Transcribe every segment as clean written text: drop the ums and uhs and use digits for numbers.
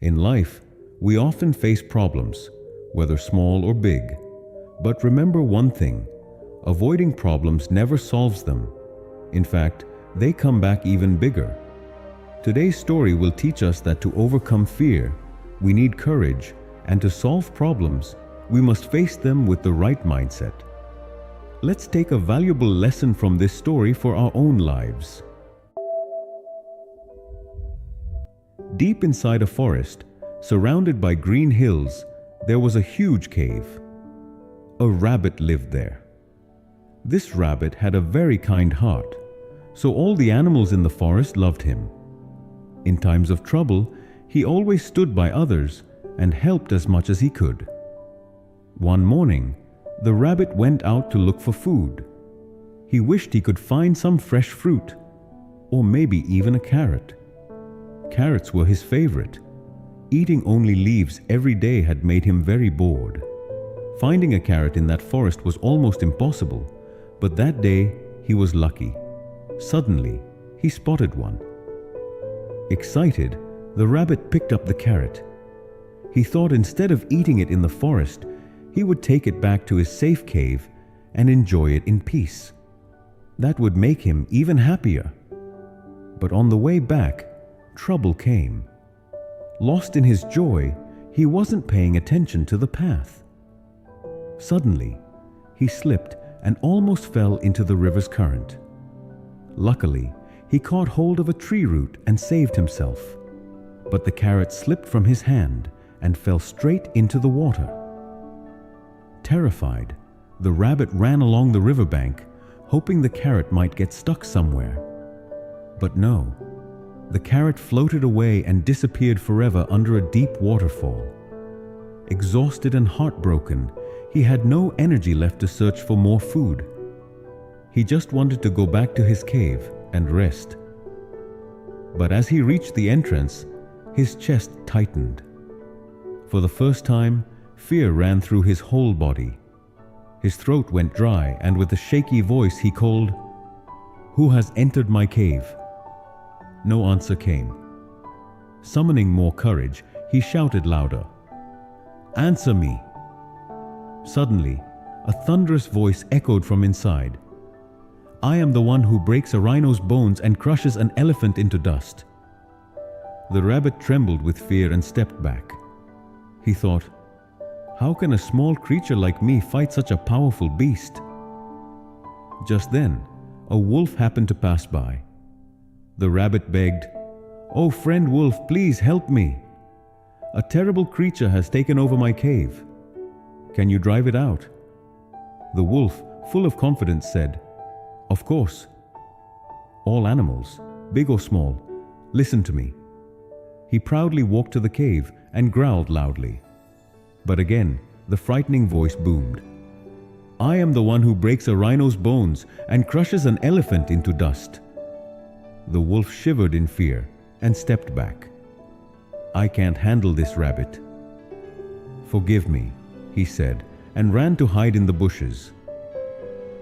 In life, we often face problems, whether small or big. But remember one thing, avoiding problems never solves them. In fact, they come back even bigger. Today's story will teach us that to overcome fear, we need courage, and to solve problems, we must face them with the right mindset. Let's take a valuable lesson from this story for our own lives. Deep inside a forest, surrounded by green hills, there was a huge cave. A rabbit lived there. This rabbit had a very kind heart, so all the animals in the forest loved him. In times of trouble, he always stood by others and helped as much as he could. One morning, the rabbit went out to look for food. He wished he could find some fresh fruit, or maybe even a carrot. Carrots were his favorite. Eating only leaves every day had made him very bored. Finding a carrot in that forest was almost impossible, but that day he was lucky. Suddenly, he spotted one. Excited, the rabbit picked up the carrot. He thought instead of eating it in the forest, he would take it back to his safe cave and enjoy it in peace. That would make him even happier. But on the way back, trouble came. Lost in his joy, he wasn't paying attention to the path. Suddenly, he slipped and almost fell into the river's current. Luckily, he caught hold of a tree root and saved himself. But the carrot slipped from his hand and fell straight into the water. Terrified, the rabbit ran along the riverbank, hoping the carrot might get stuck somewhere. But no, the carrot floated away and disappeared forever under a deep waterfall. Exhausted and heartbroken, he had no energy left to search for more food. He just wanted to go back to his cave and rest. But as he reached the entrance, his chest tightened. For the first time, fear ran through his whole body. His throat went dry, and with a shaky voice he called, "Who has entered my cave?" No answer came. Summoning more courage, he shouted louder, "Answer me!" Suddenly, a thunderous voice echoed from inside. "I am the one who breaks a rhino's bones and crushes an elephant into dust." The rabbit trembled with fear and stepped back. He thought, "How can a small creature like me fight such a powerful beast?" Just then, a wolf happened to pass by. The rabbit begged, "Oh, friend wolf, please help me. A terrible creature has taken over my cave. Can you drive it out?" The wolf, full of confidence, said, "Of course. All animals, big or small, listen to me." He proudly walked to the cave and growled loudly. But again, the frightening voice boomed, "I am the one who breaks a rhino's bones and crushes an elephant into dust." The wolf shivered in fear and stepped back. "I can't handle this rabbit." "Forgive me," he said, and ran to hide in the bushes.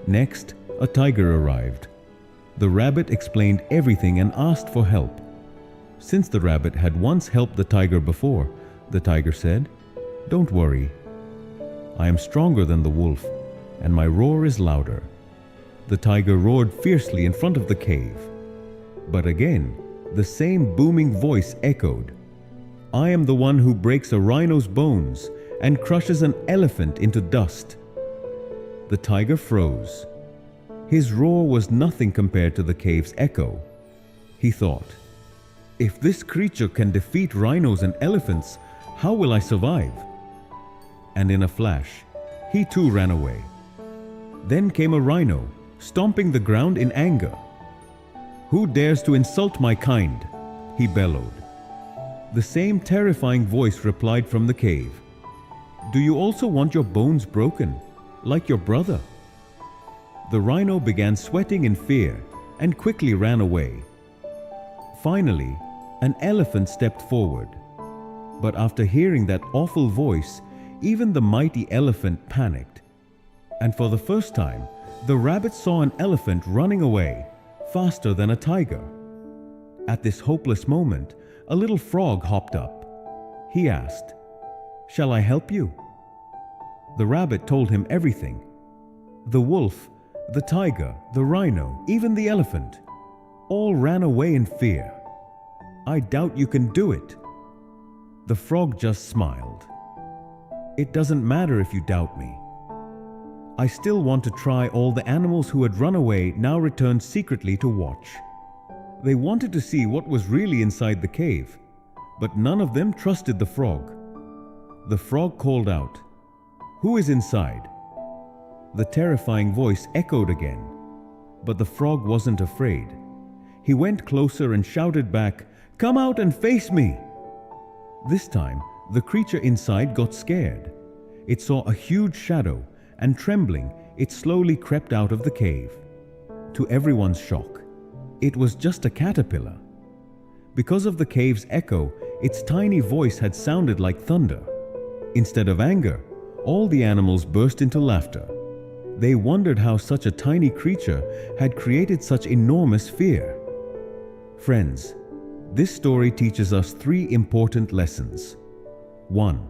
Next, a tiger arrived. The rabbit explained everything and asked for help. Since the rabbit had once helped the tiger before, the tiger said, "Don't worry. I am stronger than the wolf, and my roar is louder." The tiger roared fiercely in front of the cave. But again, the same booming voice echoed, "I am the one who breaks a rhino's bones and crushes an elephant into dust." The tiger froze. His roar was nothing compared to the cave's echo. He thought, "If this creature can defeat rhinos and elephants, how will I survive?" And in a flash, he too ran away. Then came a rhino, stomping the ground in anger. "Who dares to insult my kind?" he bellowed. The same terrifying voice replied from the cave, "Do you also want your bones broken, like your brother?" The rhino began sweating in fear and quickly ran away. Finally, an elephant stepped forward. But after hearing that awful voice, even the mighty elephant panicked. And for the first time, the rabbit saw an elephant running away, faster than a tiger. At this hopeless moment, a little frog hopped up. He asked, "Shall I help you?" The rabbit told him everything. The wolf, the tiger, the rhino, even the elephant, all ran away in fear. "I doubt you can do it." The frog just smiled. "It doesn't matter if you doubt me. I still want to try." All the animals who had run away now returned secretly to watch. They wanted to see what was really inside the cave, but none of them trusted the frog. The frog called out, "Who is inside?" The terrifying voice echoed again, but the frog wasn't afraid. He went closer and shouted back, "Come out and face me!" This time, the creature inside got scared. It saw a huge shadow, and trembling, it slowly crept out of the cave. To everyone's shock, it was just a caterpillar. Because of the cave's echo, its tiny voice had sounded like thunder. Instead of anger, all the animals burst into laughter. They wondered how such a tiny creature had created such enormous fear. Friends, this story teaches us 3 important lessons. 1.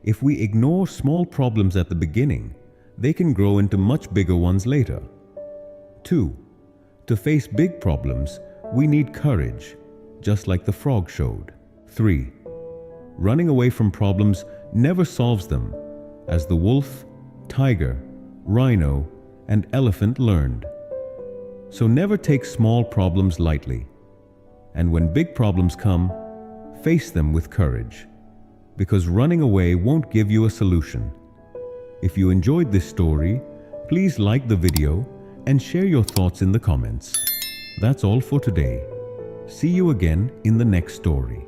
If we ignore small problems at the beginning, they can grow into much bigger ones later. 2. To face big problems, we need courage, just like the frog showed. 3. Running away from problems never solves them, as the wolf, tiger, rhino, and elephant learned. So never take small problems lightly. And when big problems come, face them with courage, because running away won't give you a solution. If you enjoyed this story, please like the video and share your thoughts in the comments. That's all for today. See you again in the next story.